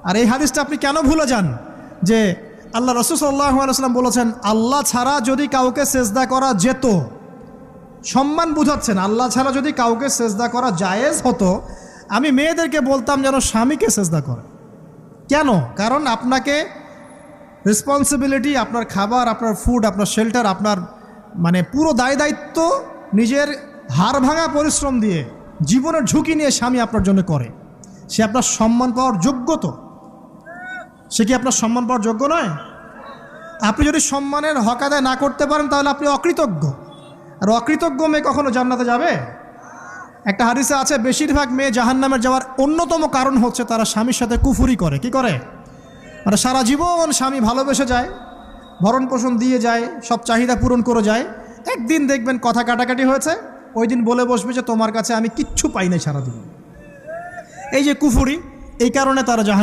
আর এই হাদিসটা আপনি কেন ভুলে যান যে আল্লাহ রাসূল সাল্লাল্লাহু আলাইহি ওয়াসাল্লাম বলেছেন আল্লাহ ছাড়া যদি কাউকে সেজদা করা যেত, সম্মান বুঝাচ্ছেন, আল্লাহ ছাড়া যদি কাউকে সেজদা করা জায়েজ হতো, আমি মেয়েদেরকে বলতাম যেন স্বামীকে সেজদা করে। কেন? কারণ আপনাকে রেসপন্সিবিলিটি, আপনার খাবার, আপনার ফুড, আপনার শেল্টার, আপনার মানে পুরো দায় দায়িত্ব নিজের হাড় ভাঙা পরিশ্রম দিয়ে, জীবনের ঝুঁকি নিয়ে স্বামী আপনার জন্য করে। সে আপনার সম্মান পাওয়ার যোগ্য তো? সে কি আপনার সম্মান পাওয়ার যোগ্য নয়? আপনি যদি সম্মানের হক আদায় না করতে পারেন তাহলে আপনি অকৃতজ্ঞ। আর অকৃতজ্ঞ মেয়ে কখনো জান্নাতে যাবে? একটা হাদিসে আছে বেশিরভাগ মেয়ে জাহান্নামের যাওয়ার অন্যতম কারণ হচ্ছে তারা স্বামীর সাথে কুফুরি করে। কি করে? মানে সারা জীবন স্বামী ভালোবেসে যায়, ভরণ পোষণ দিয়ে যায়, সব চাহিদা পূরণ করে যায়, একদিন দেখবেন কথা কাটাকাটি হয়েছে, ওই দিন বলে বসবে যে তোমার কাছে আমি কিচ্ছু পাই নাই সারাদিন। এই যে কুফুরি, এই কারণে তারা জাহান্নামে